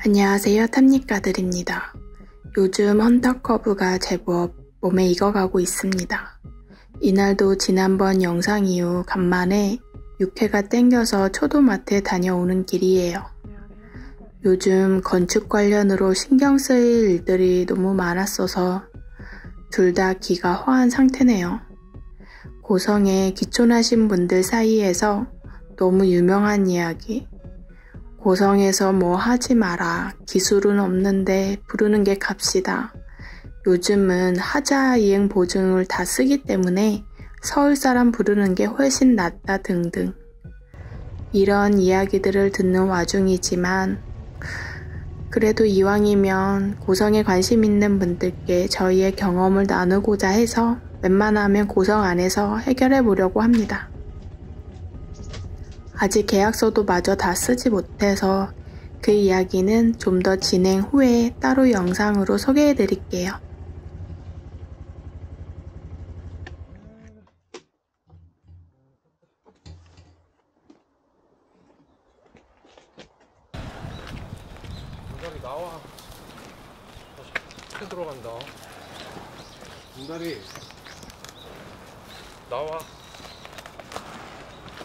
안녕하세요, 탐닉가들입니다. 요즘 헌터커브가 제법 몸에 익어가고 있습니다. 이날도 지난번 영상 이후 간만에 육회가 땡겨서 초도마트에 다녀오는 길이에요. 요즘 건축 관련으로 신경 쓰일 일들이 너무 많았어서 둘 다 기가 허한 상태네요. 고성에 기촌하신 분들 사이에서 너무 유명한 이야기. 고성에서 뭐 하지 마라. 기술은 없는데 부르는 게 값이다. 요즘은 하자 이행 보증을 다 쓰기 때문에 서울 사람 부르는 게 훨씬 낫다 등등. 이런 이야기들을 듣는 와중이지만 그래도 이왕이면 고성에 관심 있는 분들께 저희의 경험을 나누고자 해서 웬만하면 고성 안에서 해결해 보려고 합니다. 아직 계약서도 마저 다 쓰지 못해서 그 이야기는 좀 더 진행 후에 따로 영상으로 소개해 드릴게요. 문다리 나와. 다시 들어간다. 문다리 나와.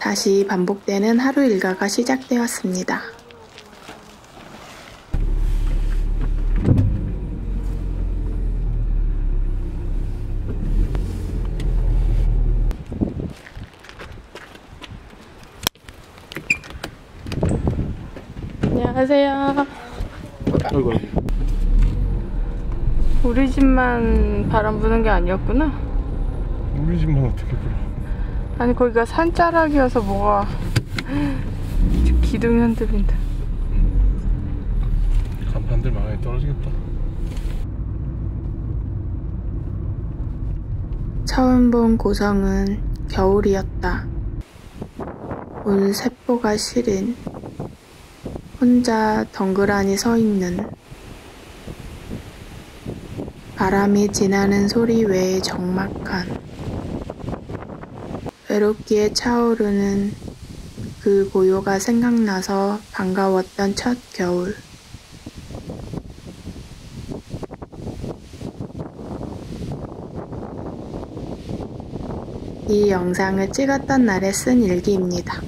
다시 반복되는 하루 일과가 시작되었습니다. 안녕하세요. 아이고. 우리 집만 바람 부는 게 아니었구나. 우리 집만 어떻게 불어? 아니 거기가 산자락이어서 뭐가 기둥이 흔들린다. 간판들 많이 떨어지겠다. 처음 본 고성은 겨울이었다. 온 세포가 시린 혼자 덩그러니 서 있는 바람이 지나는 소리 외에 적막한 외롭기에 차오르는 그 고요가 생각나서 반가웠던 첫 겨울. 이 영상을 찍었던 날에 쓴 일기입니다.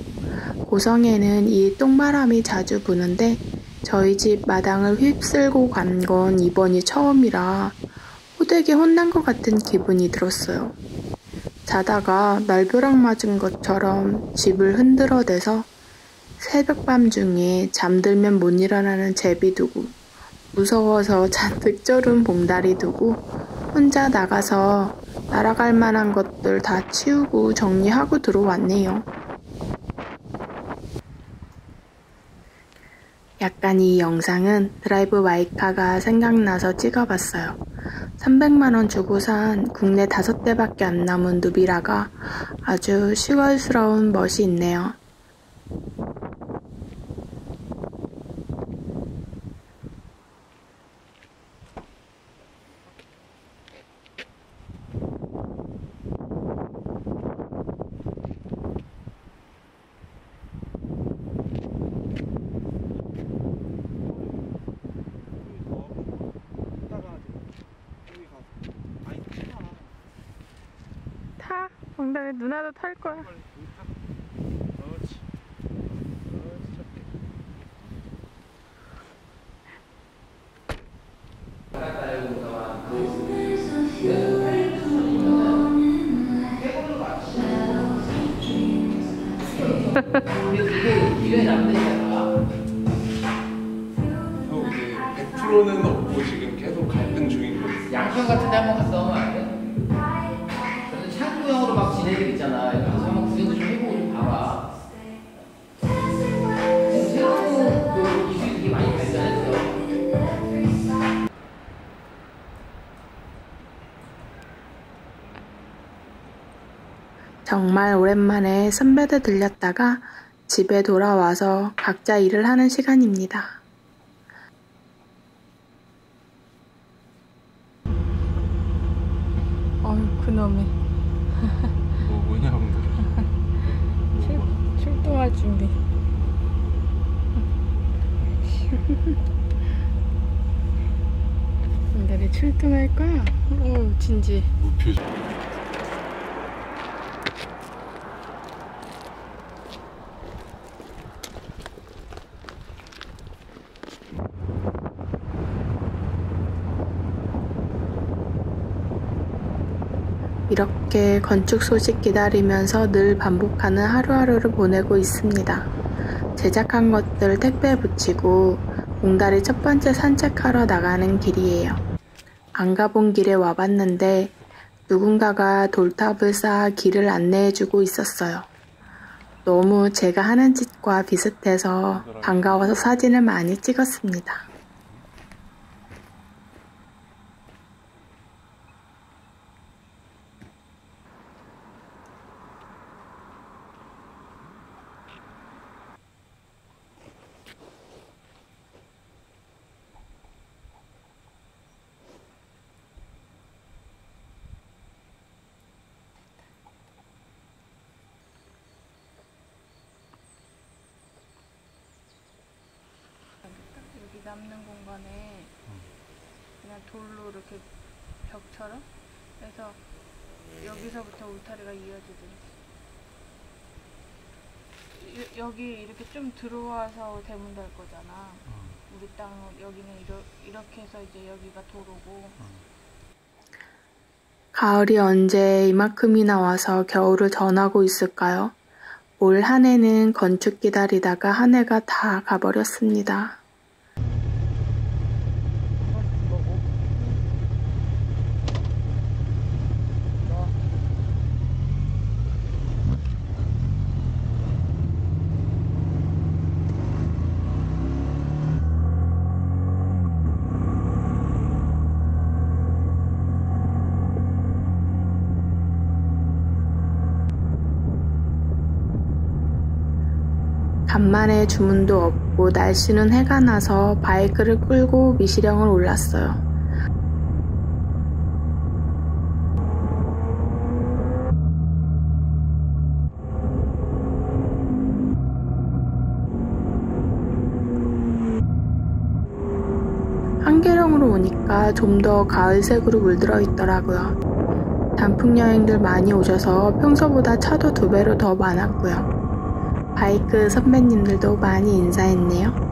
고성에는 이 똥바람이 자주 부는데 저희 집 마당을 휩쓸고 간 건 이번이 처음이라 호되게 혼난 것 같은 기분이 들었어요. 자다가 날벼락 맞은 것처럼 집을 흔들어대서 새벽밤 중에 잠들면 못 일어나는 제비 두고 무서워서 잔뜩 쫄은 봉다리 두고 혼자 나가서 날아갈 만한 것들 다 치우고 정리하고 들어왔네요. 약간 이 영상은 드라이브 마이카가 생각나서 찍어봤어요. 300만원 주고 산 국내 5대밖에 안 남은 누비라가 아주 시골스러운 멋이 있네요. 타? 봉다리 누나도 탈 거야. 이게 안 되잖아. 100%는 없고 지금 계속 갈등 중인 거예요. 양평 같은 데 한번 갔다 오면 안 돼? 저는 창구형으로 막 지내들 있잖아. 그래서 한번 구경도 좀 해보고 좀 봐봐. 새로운 그 기술이 되게 많이 발전했어. 정말 오랜만에 선배들 들렸다가 집에 돌아와서 각자 일을 하는 시간입니다. 어휴 그놈이 뭐냐 출동할 준비. 오늘이 출동할 거야? 오, 진지. 무표정. 이렇게 건축 소식 기다리면서 늘 반복하는 하루하루를 보내고 있습니다. 제작한 것들 택배에 붙이고 봉다리 첫 번째 산책하러 나가는 길이에요. 안 가본 길에 와봤는데 누군가가 돌탑을 쌓아 길을 안내해주고 있었어요. 너무 제가 하는 짓과 비슷해서 반가워서 사진을 많이 찍었습니다. 여기 남는 공간에 그냥 돌로 이렇게 벽처럼 해서 여기서부터 울타리가 이어지든지 여기 이렇게 좀 들어와서 대문 달 거잖아. 우리 땅 여기는 이렇게 해서 이제 여기가 도로고. 가을이 언제 이만큼이나 와서 겨울을 전하고 있을까요? 올 한 해는 건축 기다리다가 한 해가 다 가버렸습니다. 간만에 주문도 없고 날씨는 해가 나서 바이크를 끌고 미시령을 올랐어요. 한계령으로 오니까 좀 더 가을색으로 물들어 있더라고요. 단풍여행들 많이 오셔서 평소보다 차도 2배로 더 많았고요. 바이크 선배님들도 많이 인사했네요.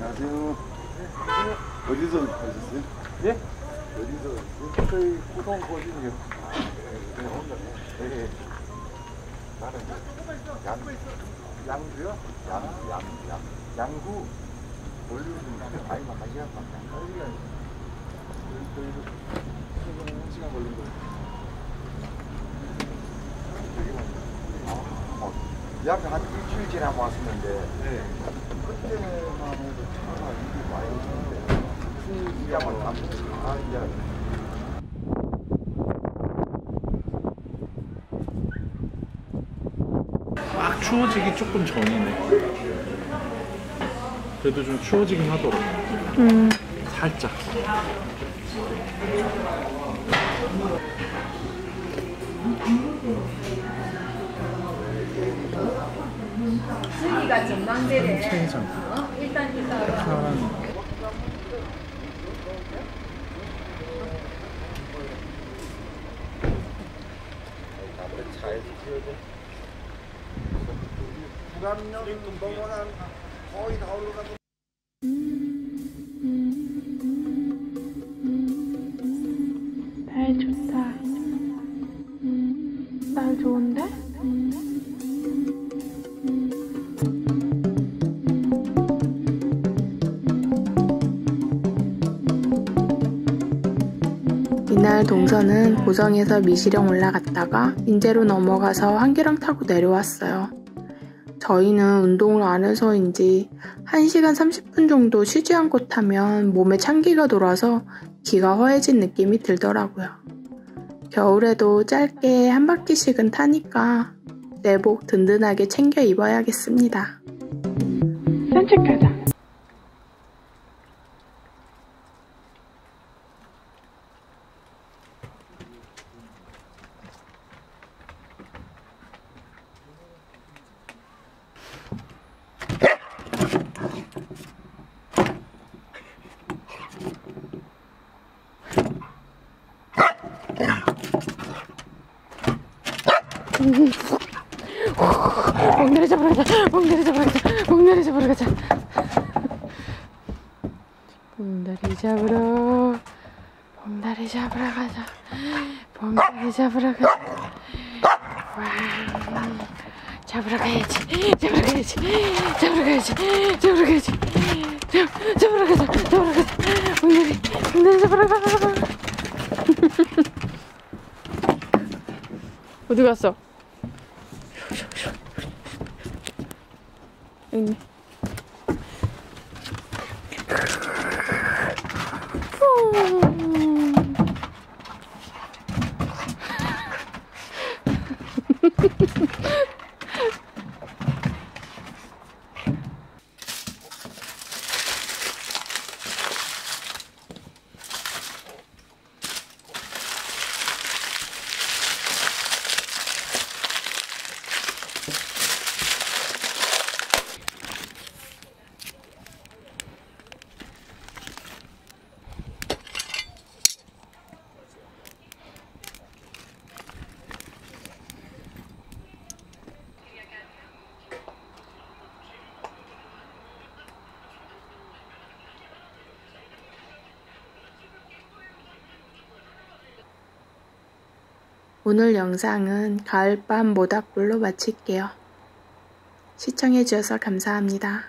안녕하세요. 어디서 오셨어요? 예? 어디서 오셨어요? 저희 고성 거진이요. 네. 나는 양주요? 양구. 올리는 아니 막 1시간밖에 안 걸리니까. 저희도 지금 1시간 걸린 거. 약 한 일주일 지나고 왔었는데. 네. 그때만 해도 차가 이게 많이 오는데 이제 한번 다 이제 막 추워지기 조금 전이네. 그래도 좀 추워지긴 하더라고. 살짝. 순위가 전망대래. 생선. 일단 차에서 지어져. 부감역이 넘어간 거의 다 올라가서. 날 좋다. 날 좋은데? 이날 동선은 고성에서 미시령 올라갔다가 인제로 넘어가서 한계령 타고 내려왔어요. 저희는 운동을 안 해서인지 1시간 30분 정도 쉬지 않고 타면 몸에 찬기가 돌아서 기가 허해진 느낌이 들더라고요. 겨울에도 짧게 한 바퀴씩은 타니까 내복 든든하게 챙겨 입어야겠습니다. 산책하자. 멍다리 잡으러 가자. 멍다리 잡으러 가자. 멍다리 잡으러 가자. 멍다리 잡으러. 멍다리 잡으러 가자. 멍다리 잡으러 가자. 와. 잡으러 가야지. 잡으러 가야지. 잡으러 가야지. 잡으러 가야지. 잡으러 가자. 잡으러 가자. 멍다리 잡으러 가. 어디 갔어? 여기. 오늘 영상은 가을밤 모닥불로 마칠게요. 시청해주셔서 감사합니다.